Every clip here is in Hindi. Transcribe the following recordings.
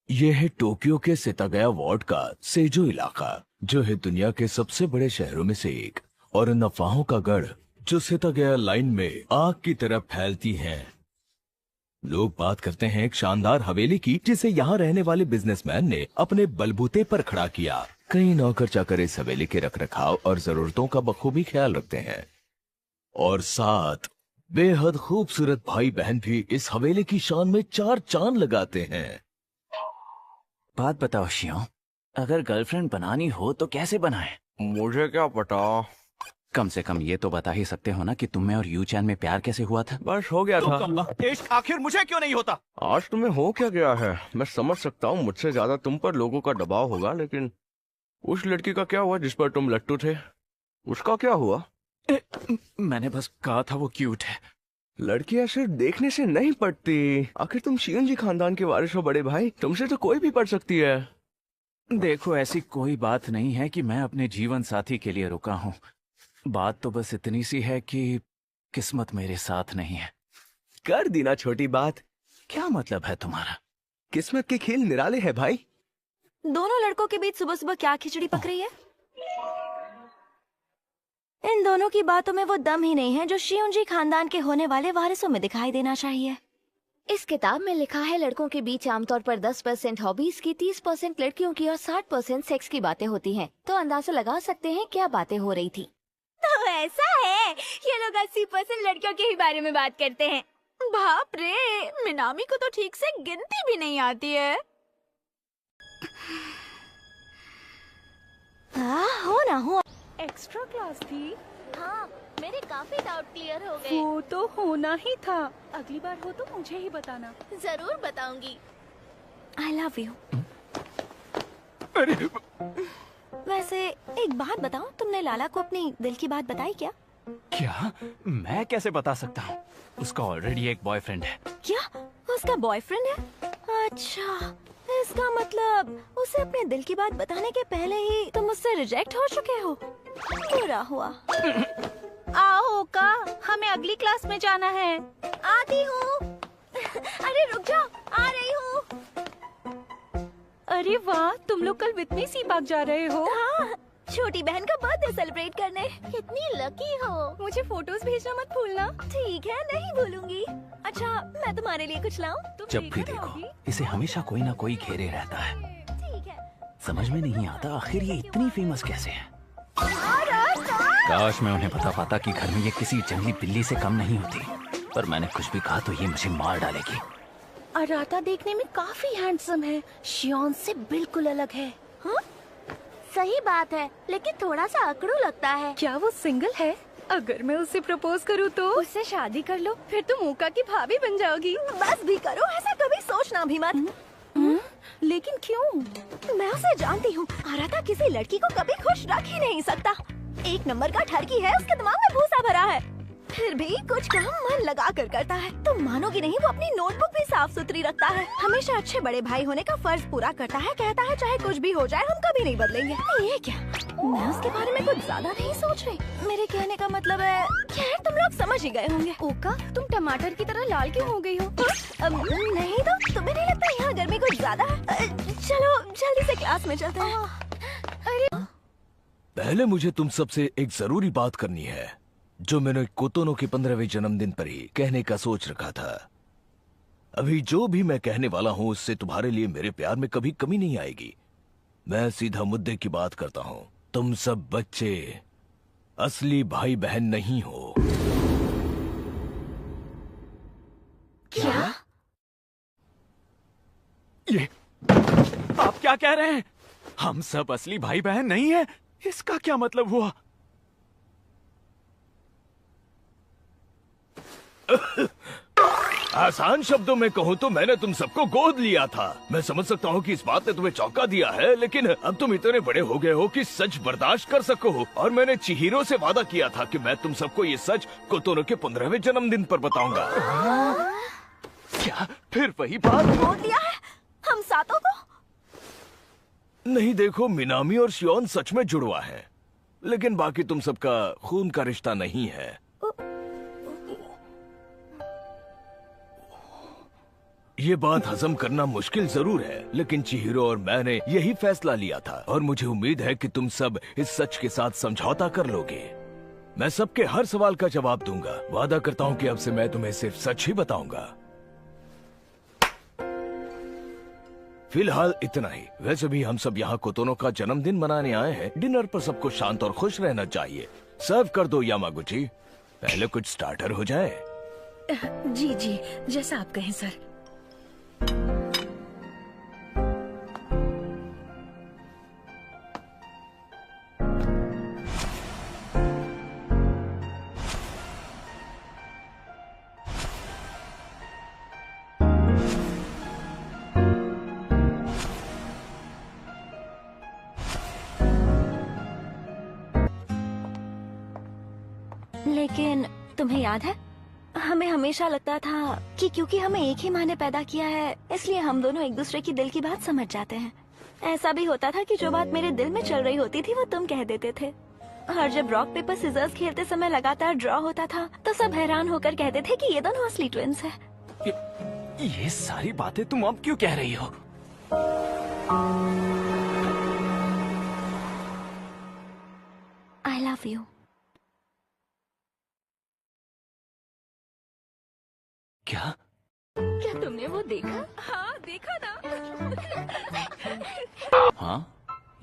ये है टोक्यो के सेतागया वार्ड का सेजो इलाका, जो है दुनिया के सबसे बड़े शहरों में से एक, और इन अफवाहों का गढ़ जो सेतागया लाइन में आग की तरह फैलती है। लोग बात करते हैं एक शानदार हवेली की, जिसे यहाँ रहने वाले बिजनेसमैन ने अपने बलबूते पर खड़ा किया। कई नौकर चाकर इस हवेली के रखरखाव और जरूरतों का बखूबी ख्याल रखते हैं, और साथ बेहद खूबसूरत भाई बहन भी इस हवेली की शान में चार चांद लगाते हैं। बात बताओ शियों, अगर गर्लफ्रेंड बनानी हो तो कैसे बनाए? मुझे क्या पता। कम से कम ये तो बता ही सकते हो ना कि तुम में और यू चैन में प्यार कैसे हुआ था। बस हो गया था। इश्क आखिर मुझे क्यों नहीं होता? आज तुम्हें हो क्या गया है मैं समझ सकता हूँ, मुझसे ज्यादा तुम पर लोगों का दबाव होगा, लेकिन उस लड़की का क्या हुआ जिस पर तुम लट्टू थे? उसका क्या हुआ? मैंने बस कहा था वो क्यूट है। लड़कियां सिर्फ देखने से नहीं पढ़ती। आखिर तुम शियन जी खानदान के वारिस हो बड़े भाई, तुमसे तो कोई भी पढ़ सकती है। देखो, ऐसी कोई बात नहीं है कि मैं अपने जीवन साथी के लिए रुका हूँ। बात तो बस इतनी सी है कि किस्मत मेरे साथ नहीं है। कर दी ना छोटी बात। क्या मतलब है तुम्हारा? किस्मत के खेल निराले है भाई। दोनों लड़कों के बीच सुबह सुबह क्या खिचड़ी पक रही है? इन दोनों की बातों में वो दम ही नहीं है जो शियोंजी खानदान के होने वाले वारिसों में दिखाई देना चाहिए। इस किताब में लिखा है लड़कों के बीच आमतौर पर 10% हॉबीज की, 30% लड़कियों की और 60% सेक्स की बातें होती हैं। तो अंदाजा लगा सकते हैं क्या बातें हो रही थी। तो ऐसा है, ये लोग 80% लड़कियों के ही बारे में बात करते हैं। बाप रे, मिनामी को तो ठीक से गिनती भी नहीं आती है। हो ना हो। एक्स्ट्रा क्लास थी। हाँ, मेरे काफी डाउट क्लियर हो गए। वो तो होना ही था। अगली बार हो तो मुझे ही बताना। जरूर बताऊंगी। I love you. वैसे एक बात बताओ, तुमने लाला को अपनी दिल की बात बताई क्या? क्या? मैं कैसे बता सकता हूँ? उसका ऑलरेडी एक बॉयफ्रेंड है। क्या उसका बॉयफ्रेंड है? अच्छा, इसका मतलब उसे अपने दिल की बात बताने के पहले ही तुम उससे रिजेक्ट हो चुके हो। बुरा हुआ। आओ का, हमें अगली क्लास में जाना है। आती हूँ। अरे रुक जाओ, आ रही हूँ। अरे वाह, तुम लोग कल वितनी सी बाग जा रहे हो? हाँ, छोटी बहन का बर्थडे सेलिब्रेट करने। कितनी लकी हो। मुझे फोटोज भेजना मत भूलना। ठीक है, नहीं भूलूंगी। अच्छा, मैं तुम्हारे लिए कुछ लाऊं? तुम जब भी लेकर देखो आओगी? इसे हमेशा कोई ना कोई घेरे रहता है। ठीक है। समझ में नहीं आता आखिर ये इतनी फेमस कैसे है। काश मैं उन्हें बता पाता कि घर में ये किसी जंगली बिल्ली से कम नहीं होती, पर मैंने कुछ भी कहा तो ये मुझे मार डालेगी। अराता देखने में काफी हैंडसम है, शियोन से बिल्कुल अलग है। हाँ? सही बात है, लेकिन थोड़ा सा अकड़ू लगता है। क्या वो सिंगल है? अगर मैं उससे प्रपोज करूँ तो? उससे शादी कर लो। फिर तुम ओका की भाभी बन जाओगी। बस भी करो, ऐसा कभी सोचना भी मत। लेकिन क्यों? मैं उसे जानती हूँ। आराता किसी लड़की को कभी खुश रख ही नहीं सकता। एक नंबर का ठरकी है, उसके दिमाग में भूसा भरा है। फिर भी कुछ काम मन लगा कर करता है। तुम मानोगी नहीं, वो अपनी नोटबुक भी साफ सुथरी रखता है। हमेशा अच्छे बड़े भाई होने का फर्ज पूरा करता है। कहता है चाहे कुछ भी हो जाए हम कभी नहीं बदलेंगे। ये क्या, मैं उसके बारे में कुछ ज्यादा नहीं सोच रही। मेरे कहने का मतलब है, खैर तुम लोग समझ ही गए होंगे। ओका, तुम टमाटर की तरह लाल क्यों हो गई हो? नहीं तो तुम्हें नहीं लगता यहाँ गर्मी कुछ ज्यादा है? चलो जल्दी से क्लास में चलते हैं। अरे पहले मुझे तुम सबसे एक जरूरी बात करनी है, जो मैंने कोतोनो के 15वें जन्मदिन पर ही कहने का सोच रखा था। अभी जो भी मैं कहने वाला हूँ उससे तुम्हारे लिए मेरे प्यार में कभी कमी नहीं आएगी। मैं सीधा मुद्दे की बात करता हूँ। तुम सब बच्चे असली भाई बहन नहीं हो। क्या? ये आप क्या कह रहे हैं? हम सब असली भाई बहन नहीं है? इसका क्या मतलब हुआ? आसान शब्दों में कहूँ तो मैंने तुम सबको गोद लिया था। मैं समझ सकता हूँ कि इस बात ने तुम्हें चौंका दिया है, लेकिन अब तुम इतने बड़े हो गए हो कि सच बर्दाश्त कर सको। और मैंने चिहिरो से वादा किया था कि मैं तुम सबको ये सच कोतोनो के 15वें जन्मदिन पर बताऊंगा। क्या फिर वही बात? गोद लिया है हम सातों को? नहीं, देखो मिनामी और शियोन सच में जुड़वा है, लेकिन बाकी तुम सबका खून का रिश्ता नहीं है। ये बात हजम करना मुश्किल जरूर है, लेकिन चिहिरो और मैंने यही फैसला लिया था और मुझे उम्मीद है कि तुम सब इस सच के साथ समझौता कर लोगे। मैं सबके हर सवाल का जवाब दूंगा। वादा करता हूँ कि अब से मैं तुम्हें सिर्फ सच ही बताऊंगा। फिलहाल इतना ही। वैसे भी हम सब यहाँ कोतोनो का जन्मदिन मनाने आए हैं। डिनर पर सबको शांत और खुश रहना चाहिए। सर्व कर दो यामागुची। पहले कुछ स्टार्टर हो जाए। जी जी, जैसा आप कहें सर। लेकिन तुम्हें याद है, हमें हमेशा लगता था कि क्योंकि हमें एक ही माँ ने पैदा किया है, इसलिए हम दोनों एक दूसरे की दिल की बात समझ जाते हैं। ऐसा भी होता था कि जो बात मेरे दिल में चल रही होती थी वो तुम कह देते थे। और जब रॉक पेपर सिजर्स खेलते समय लगातार ड्रॉ होता था तो सब हैरान होकर कहते थे कि ये दोनों असली ट्विंस हैं। ये सारी बातें तुम अब क्यों कह रही हो? I love you. क्या? क्या तुमने वो देखा? हाँ देखा ना। हाँ,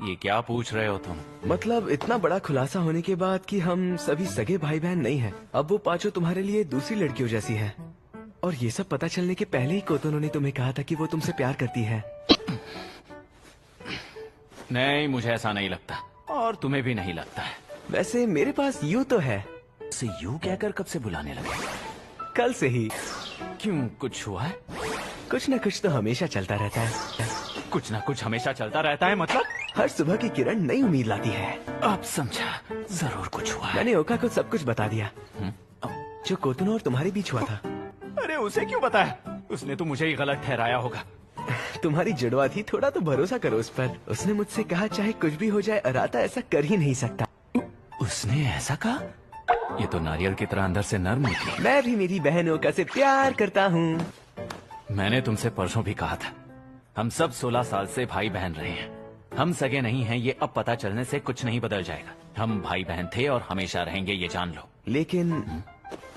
ये क्या पूछ रहे हो तुम? मतलब इतना बड़ा खुलासा होने के बाद कि हम सभी सगे भाई बहन नहीं हैं। अब वो पांचों तुम्हारे लिए दूसरी लड़कियों जैसी हैं। और ये सब पता चलने के पहले ही कोतोनो ने तुम्हें कहा था कि वो तुमसे प्यार करती है। नहीं, मुझे ऐसा नहीं लगता और तुम्हें भी नहीं लगता है। वैसे मेरे पास यू तो है। से यू कहकर कब से बुलाने लगे? कल से ही। क्यों, कुछ हुआ है? कुछ न कुछ तो हमेशा चलता रहता है। कुछ ना कुछ हमेशा चलता रहता है मतलब? हर सुबह की किरण नई उम्मीद लाती है। अब समझा, जरूर कुछ हुआ है। मैंने ओका को सब कुछ बता दिया जो कोतोनो और तुम्हारे बीच हुआ था। अरे उसे क्यों बताया? उसने तो मुझे ही गलत ठहराया होगा। तुम्हारी जुड़वा थी, थोड़ा तो भरोसा करो उस पर। उसने मुझसे कहा चाहे कुछ भी हो जाए अराता ऐसा कर ही नहीं सकता। उसने ऐसा कहा? ये तो नारियल की तरह अंदर से नर्म निकली। मैं भी मेरी बहन ओका से प्यार करता हूँ। मैंने तुमसे परसों भी कहा था, हम सब 16 साल से भाई बहन रहे हैं। हम सगे नहीं हैं, ये अब पता चलने से कुछ नहीं बदल जाएगा। हम भाई बहन थे और हमेशा रहेंगे, ये जान लो। लेकिन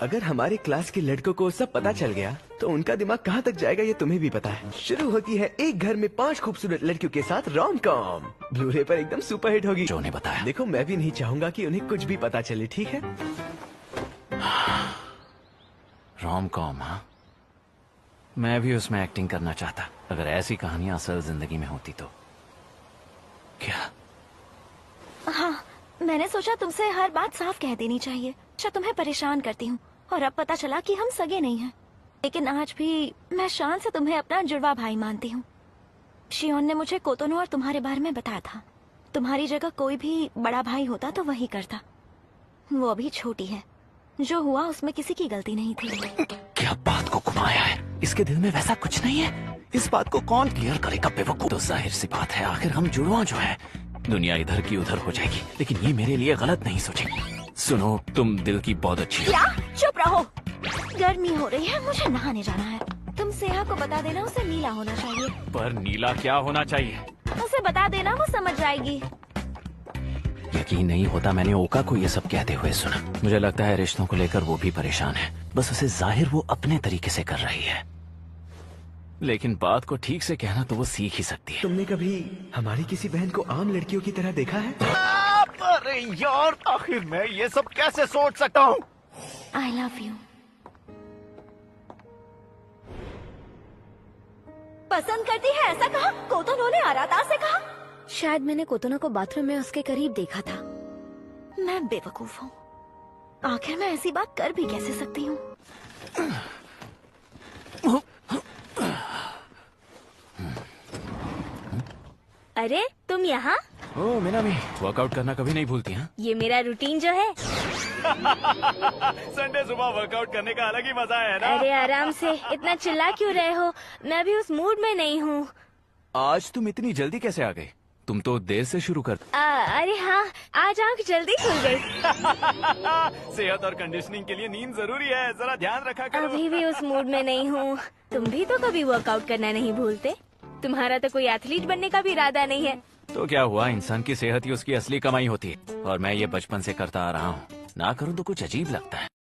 अगर हमारे क्लास के लड़कों को सब पता चल गया तो उनका दिमाग कहाँ तक जाएगा ये तुम्हें भी पता है। शुरू होती है एक घर में 5 खूबसूरत लड़कियों के साथ रोम कॉम। ब्लू-रे पर एकदम सुपरहिट होगी। जो ने बताया। देखो, मैं भी नहीं चाहूंगा कि उन्हें कुछ भी पता चले, ठीक है? रोम कॉम, हाँ? मैं भी उसमें एक्टिंग करना चाहता, अगर ऐसी कहानियां असल जिंदगी में होती तो। क्या? हाँ, मैंने सोचा तुमसे हर बात साफ कह देनी चाहिए। अच्छा, तुम्हें परेशान करती हूँ और अब पता चला कि हम सगे नहीं हैं। लेकिन आज भी मैं शान से तुम्हें अपना जुड़वा भाई मानती हूँ। शियोन ने मुझे कोतोनो और तुम्हारे बारे में बताया था। तुम्हारी जगह कोई भी बड़ा भाई होता तो वही करता। वो अभी छोटी है। जो हुआ उसमें किसी की गलती नहीं थी। क्या बात को घुमाया है? इसके दिल में वैसा कुछ नहीं है। इस बात को कौन क्लियर करेगा बेवकूफ? तो जाहिर सी बात है, आखिर हम जुड़वा जो है। दुनिया इधर की उधर हो जाएगी, लेकिन ये मेरे लिए गलत नहीं सोचेगी। सुनो, तुम दिल की बहुत अच्छी हो। क्या? चुप रहो। गर्मी हो रही है, मुझे नहाने जाना है। तुम सेहा को बता देना उसे नीला होना चाहिए। पर नीला क्या होना चाहिए? उसे बता देना, वो समझ जाएगी। यकीन नहीं होता मैंने ओका को ये सब कहते हुए सुना। मुझे लगता है रिश्तों को लेकर वो भी परेशान है। बस उसे जाहिर वो अपने तरीके से कर रही है, लेकिन बात को ठीक से कहना तो वो सीख ही सकती है। तुमने कभी हमारी किसी बहन को आम लड़कियों की तरह देखा है? अरे यार, आखिर मैं ये सब कैसे सोच सकता हूँ? I love you. पसंद करती है ऐसा कहा? कोतोनो ने अराता से कहा? शायद मैंने कोतोनो को बाथरूम में उसके करीब देखा था। मैं बेवकूफ हूँ। आखिर मैं ऐसी बात कर भी कैसे सकती हूँ? अरे तुम यहाँ? ओ मिनामी, वर्कआउट करना कभी नहीं भूलती हैं? ये मेरा रूटीन जो है। संडे सुबह वर्कआउट करने का अलग ही मजा है ना? अरे आराम से, इतना चिल्ला क्यों रहे हो? मैं भी उस मूड में नहीं हूँ। आज तुम इतनी जल्दी कैसे आ गई? तुम तो देर से शुरू कर। अरे हाँ, आज आंख जल्दी खुल गई। सेहत और कंडीशनिंग के लिए नींद जरूरी है, जरा ध्यान रखा करो। अभी भी उस मूड में नहीं हूँ। तुम भी तो कभी वर्कआउट करना नहीं भूलते। तुम्हारा तो कोई एथलीट बनने का भी इरादा नहीं है। तो क्या हुआ, इंसान की सेहत ही उसकी असली कमाई होती है, और मैं ये बचपन से करता आ रहा हूँ। ना करूँ तो कुछ अजीब लगता है।